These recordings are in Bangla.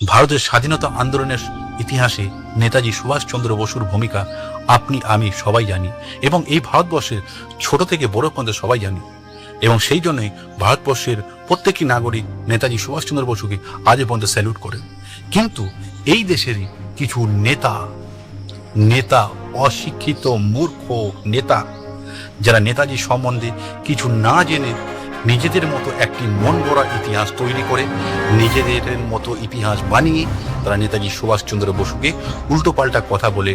ভারতের স্বাধীনতা আন্দোলনের ইতিহাসে নেতাজি সুভাষচন্দ্র বসুর ভূমিকা আপনি আমি সবাই জানি এবং এই ভারতবর্ষের ছোট থেকে বড় পর্যন্ত সবাই জানি এবং সেই জন্যই ভারতবর্ষের প্রত্যেকটি নাগরিক নেতাজি সুভাষচন্দ্র বসুকে আজ পর্যন্ত স্যালুট করে। কিন্তু এই দেশেরই কিছু নেতা অশিক্ষিত মূর্খ নেতা যারা নেতাজি সম্বন্ধে কিছু না জেনে নিজেদের মতো একটি মন গড়া ইতিহাস তৈরি করে নিজেদের মতো ইতিহাস বানিয়ে তারা নেতাজি সুভাষচন্দ্র বসুকে উল্টোপাল্টা কথা বলে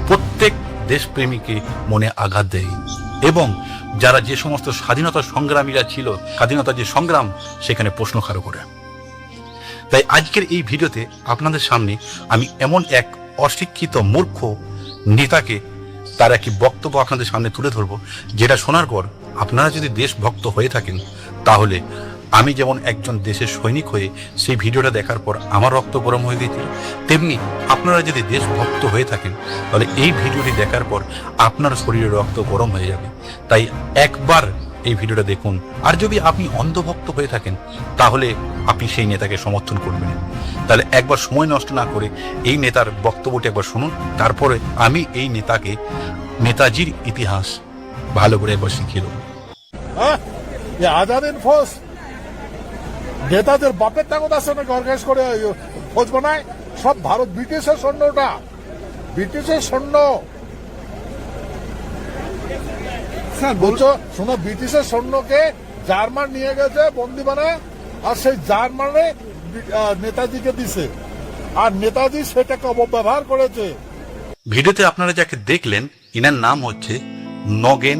প্রত্যেক দেশপ্রেমীকে মনে আঘাত দেয় এবং যারা যে সমস্ত স্বাধীনতা সংগ্রামীরা ছিল, স্বাধীনতার যে সংগ্রাম সেখানে প্রশ্ন খাড়া করে। তাই আজকের এই ভিডিওতে আপনাদের সামনে আমি এমন এক অশিক্ষিত মূর্খ নেতাকে তার একটি বক্তব্য আপনাদের সামনে তুলে ধরবো, যেটা শোনার পর আপনারা যদি দেশভক্ত হয়ে থাকেন তাহলে আমি যেমন একজন দেশের সৈনিক হয়ে সেই ভিডিওটা দেখার পর আমার রক্ত গরম হয়ে গিয়েছিল, তেমনি আপনারা যদি দেশভক্ত হয়ে থাকেন তাহলে এই ভিডিওটি দেখার পর আপনার শরীরের রক্ত গরম হয়ে যাবে। তাই একবার এই ভিডিওটা দেখুন। আর যদি আপনি অন্ধভক্ত হয়ে থাকেন তাহলে আপনি সেই নেতাকে সমর্থন করবেন। তাহলে একবার সময় নষ্ট না করে এই নেতার বক্তব্যটি একবার শুনুন, তারপরে আমি এই নেতাজির ইতিহাস ভালো করে একবার শিখিয়ে দেবো। আজাদিন ফৌজ নেতাদের বাপের টাকা সঙ্গে অর্গানাইজ করে ফৌজ বানায়, সব ভারত ব্রিটিশের সৈন্যটা, ব্রিটিশের সৈন্য বলছো। শোনো, ব্রিটিশের সৈন্যকে জার্মান নিয়ে গেছে বন্দি বানায়, আর সেই জার্মানে নেতাজিকে দিছে, আর নেতাজি সেটাকে অপব্যবহার করেছে। ভিডিওতে আপনারা যাকে দেখলেন এনার নাম হচ্ছে নগেন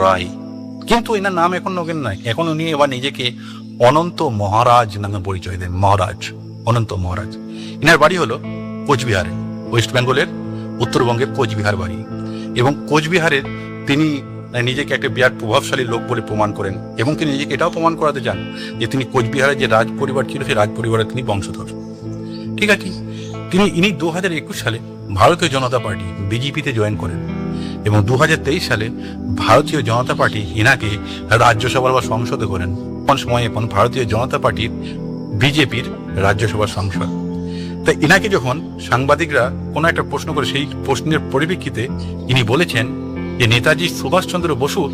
রায়, কিন্তু এনার নাম এখন নগেন নয়, এখন উনি এবার নিজেকে অনন্ত মহারাজ নামে পরিচয় দেন। মহারাজ, অনন্ত মহারাজ। এনার বাড়ি হলো কোচবিহারে, ওয়েস্ট বেঙ্গলের উত্তরবঙ্গের কোচবিহার বাড়ি, এবং কোচবিহারের তিনি নিজেকে একটা বিরাট প্রভাবশালী লোক বলে প্রমাণ করেন এবং তিনি নিজেকে এটাও প্রমাণ করাতে চান যে তিনি কোচবিহারের যে রাজ পরিবার ছিল সেই রাজ পরিবারের তিনি বংশধর। ঠিক আছে, ইনি 2021 সালে ভারতীয় জনতা পার্টি বিজেপিতে জয়েন করেন এবং 2023 সালে ভারতীয় জনতা পার্টি এনাকে রাজ্যসভার বা সংসদে করেন। কোন সময় এখন ভারতীয় জনতা পার্টির বিজেপির রাজ্যসভার সংসদ। তাই এনাকে যখন সাংবাদিকরা কোনো একটা প্রশ্ন করে সেই প্রশ্নের পরিপ্রেক্ষিতে ইনি বলেছেন যে নেতাজি সুভাষচন্দ্র বসুর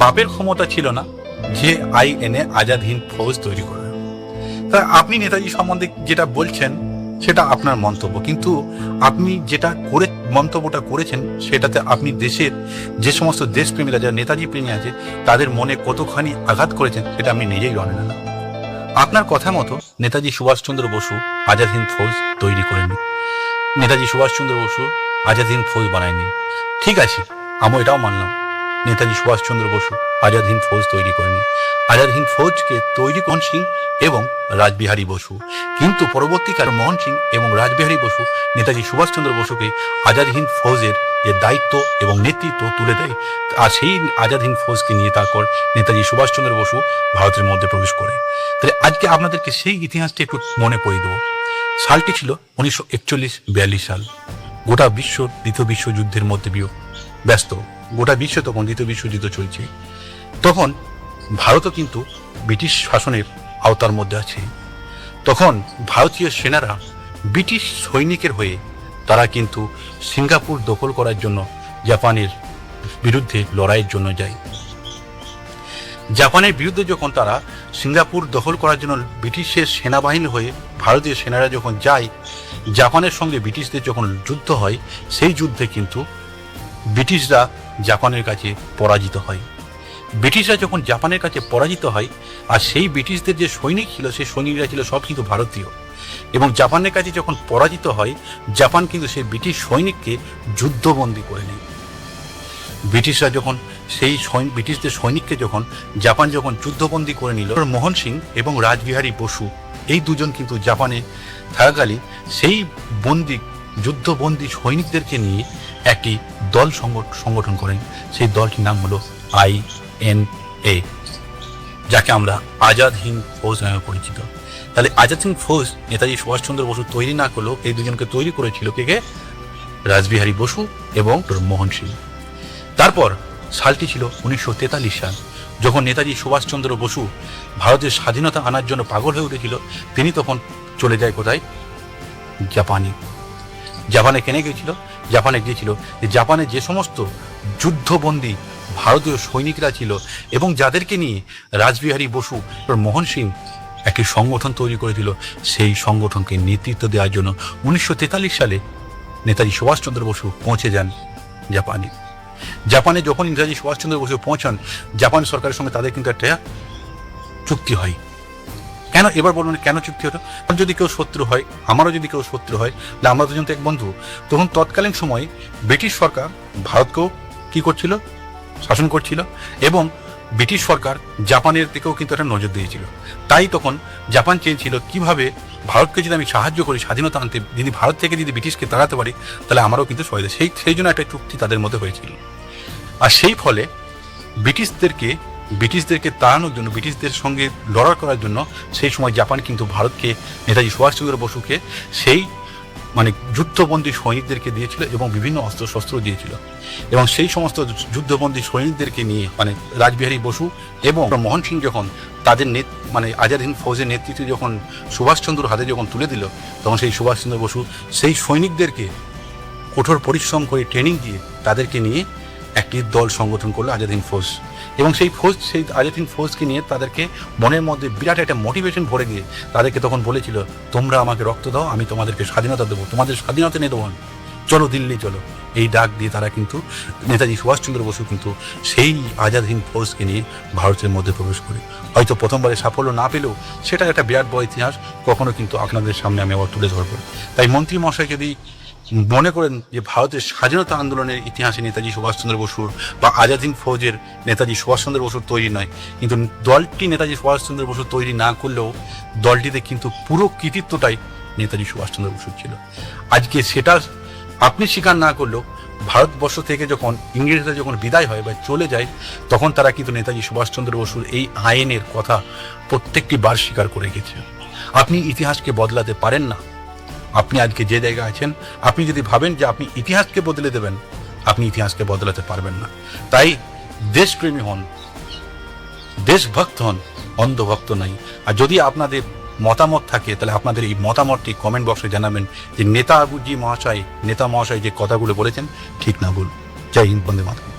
বাপের ক্ষমতা ছিল না যে আইএনএ আজাদ হিন্দ ফৌজ তৈরি করে। তা আপনি নেতাজি সম্বন্ধে যেটা বলছেন সেটা আপনার মন্তব্য, কিন্তু আপনি যেটা করে মন্তব্যটা করেছেন সেটাতে আপনি দেশের যে সমস্ত দেশপ্রেমীরা যারা নেতাজি প্রেমী আছে তাদের মনে কতখানি আঘাত করেছেন সেটা আপনি নিজেই জানেন না। আপনার কথা মতো নেতাজি সুভাষচন্দ্র বসু আজাদ হিন্দ ফৌজ তৈরি করেননি, নেতাজি সুভাষচন্দ্র বসু আজাদ হিন্দ ফৌজ বানায়নি। ঠিক আছে, আমি এটাও মানলাম নেতাজি সুভাষচন্দ্র বসু আজাদ হিন্দ ফৌজ তৈরি করেনি। আজাদ হিন্দ ফৌজকে তৈরি মোহন সিং এবং রাসবিহারী বসু, কিন্তু পরবর্তীকালে মোহন সিং এবং রাসবিহারী বসু নেতাজি সুভাষচন্দ্র বসুকে আজাদ হিন্দ ফৌজের যে দায়িত্ব এবং নেতৃত্ব তুলে দেয়, আর সেই আজাদ হিন্দ ফৌজকে নিয়ে তারপর নেতাজি সুভাষচন্দ্র বসু ভারতের মধ্যে প্রবেশ করে। তাহলে আজকে আপনাদেরকে সেই ইতিহাসটি একটু মনে পড়িয়ে দেবো। সালটি ছিল 1941-42 সাল। গোটা বিশ্ব দ্বিতীয় বিশ্বযুদ্ধের মধ্যে ব্যস্ত, গোটা বিশ্ব তখন দ্বিতীয় বিশ্বযুদ্ধ চলছে। তখন ভারতও কিন্তু ব্রিটিশ শাসনের আওতার মধ্যে আছে। তখন ভারতীয় সেনারা ব্রিটিশ সৈনিকের হয়ে তারা কিন্তু সিঙ্গাপুর দখল করার জন্য জাপানের বিরুদ্ধে লড়াইয়ের জন্য যায়। জাপানের বিরুদ্ধে যখন তারা সিঙ্গাপুর দখল করার জন্য ব্রিটিশের সেনাবাহিনী হয়ে ভারতীয় সেনারা যখন যায়, জাপানের সঙ্গে ব্রিটিশদের যখন যুদ্ধ হয়, সেই যুদ্ধে কিন্তু ব্রিটিশরা জাপানের কাছে পরাজিত হয়। ব্রিটিশরা যখন জাপানের কাছে পরাজিত হয়, আর সেই ব্রিটিশদের যে সৈনিক ছিল সেই সৈনিকরা ছিল সব কিন্তু ভারতীয়, এবং জাপানের কাছে যখন পরাজিত হয় জাপান কিন্তু সেই ব্রিটিশ সৈনিককে যুদ্ধবন্দী করে নেয়। ব্রিটিশরা যখন সেই ব্রিটিশদের সৈনিককে জাপান যখন যুদ্ধবন্দী করে নিল, মোহন সিং এবং রাসবিহারী বসু এই দুজন কিন্তু জাপানে থাকাকালীন সেই যুদ্ধবন্দী সৈনিকদেরকে নিয়ে একটি দল সংগঠন করেন। সেই দলটির নাম হলো INA, যাকে আমরা আজাদ হিন্দ ফৌজ নামে পরিচিত। তাহলে আজাদ হিন্দ ফৌজ নেতাজি সুভাষচন্দ্র বসু তৈরি না করলেও এই দুজনকে তৈরি করেছিল কে? রাসবিহারী বসু এবং মোহন সিং। তারপর সালটি ছিল 1943 সাল, যখন নেতাজি সুভাষচন্দ্র বসু ভারতের স্বাধীনতা আনার জন্য পাগল হয়ে উঠেছিল। তিনি তখন চলে যায় কোথায়? জাপানে কেন গিয়েছিল? জাপানে গিয়েছিল যে জাপানে যে সমস্ত যুদ্ধবন্দী ভারতীয় সৈনিকরা ছিল এবং যাদেরকে নিয়ে রাসবিহারী বসু মোহন সিং একটি সংগঠন তৈরি করেছিল, সেই সংগঠনকে নেতৃত্ব দেওয়ার জন্য 1943 সালে নেতাজি সুভাষচন্দ্র বসু পৌঁছে যান জাপানে যখন নেতাজি সুভাষচন্দ্র বসু পৌঁছান, জাপান সরকারের সঙ্গে তাদের কিন্তু একটা চুক্তি হয়। কেন এবার বলুন কেন চুক্তি হতো? যদি কেউ শত্রু হয়, আমারও যদি কেউ শত্রু হয়, তাহলে আমরা দুজন তো এক বন্ধু। তখন তৎকালীন সময়ে ব্রিটিশ সরকার ভারতকেও কি করছিল? শাসন করছিল, এবং ব্রিটিশ সরকার জাপানের দিকেও কিন্তু একটা নজর দিয়েছিল। তাই তখন জাপান চেয়েছিল কিভাবে ভারতকে যদি আমি সাহায্য করি স্বাধীনতা আনতে, যদি ভারত থেকে যদি ব্রিটিশকে তাড়াতে পারি, তাহলে আমারও কিন্তু সহায়তা। সেই জন্য একটা চুক্তি তাদের মধ্যে হয়েছিল। আর সেই ফলে ব্রিটিশদেরকে তাড়ানোর জন্য, ব্রিটিশদের সঙ্গে লড়াই করার জন্য সেই সময় জাপান কিন্তু ভারতকে, নেতাজি সুভাষচন্দ্র বসুকে সেই যুদ্ধবন্দী সৈনিকদেরকে দিয়েছিল এবং বিভিন্ন অস্ত্রশস্ত্র দিয়েছিল। এবং সেই সমস্ত যুদ্ধবন্দী সৈনিকদেরকে নিয়ে রাসবিহারী বসু এবং মোহন সিং যখন তাদের আজাদ হিন্দ ফৌজের নেতৃত্বে যখন সুভাষচন্দ্র হাতে যখন তুলে দিল, তখন সেই সুভাষচন্দ্র বসু সেই সৈনিকদেরকে কঠোর পরিশ্রম করে ট্রেনিং দিয়ে তাদেরকে নিয়ে একটি দল সংগঠন করলো আজাদ হিন্দ ফৌজ। এবং সেই আজাদ হিন্দ ফৌজকে নিয়ে তাদেরকে মনের মধ্যে বিরাট একটা মোটিভেশন ভরে দিয়ে তাদেরকে তখন বলেছিল, তোমরা আমাকে রক্ত দাও, আমি তোমাদেরকে স্বাধীনতা দেবো, তোমাদের স্বাধীনতা নিয়ে দেবো, চলো দিল্লি চলো। এই ডাক দিয়ে তারা কিন্তু নেতাজি সুভাষচন্দ্র বসু কিন্তু সেই আজাদ হিন্দ ফৌজকে নিয়ে ভারতের মধ্যে প্রবেশ করে। হয়তো প্রথমবারে সাফল্য না পেলেও সেটা একটা বিরাট বড় ইতিহাস, কখনো কিন্তু আপনাদের সামনে আমি আবার তুলে ধরবো। তাই মন্ত্রী মশাই যদি মনে করেন যে ভারতের স্বাধীনতা আন্দোলনের ইতিহাসে নেতাজি সুভাষচন্দ্র বসুর বা আজাদ হিন্দ ফৌজের নেতাজি সুভাষচন্দ্র বসুর তৈরি নয়, কিন্তু দলটি নেতাজি সুভাষচন্দ্র বসু তৈরি না করলেও দলটিতে কিন্তু পুরো কৃতিত্বটাই নেতাজি সুভাষচন্দ্র বসুর ছিল। আজকে সেটা আপনি স্বীকার না করলেও ভারতবর্ষ থেকে যখন ইংরেজরা যখন বিদায় হয় বা চলে যায়, তখন তারা কিন্তু নেতাজি সুভাষচন্দ্র বসুর এই আইনের কথা প্রত্যেকটি বার স্বীকার করে গেছে। আপনি ইতিহাসকে বদলাতে পারেন না। আপনি আজকে যে জায়গায় আছেন, আপনি যদি ভাবেন যে আপনি ইতিহাসকে বদলে দেবেন, আপনি ইতিহাসকে বদলাতে পারবেন না। তাই দেশপ্রেমী হন, দেশভক্ত হন, অন্ধভক্ত নাই। আর যদি আপনাদের মতামত থাকে, তাহলে আপনাদের এই মতামতটি কমেন্ট বক্সে জানাবেন যে নেতা মহাশয় যে কথাগুলো বলেছেন ঠিক না ভুল। জয় হিন্দ, বন্দে মাতরম।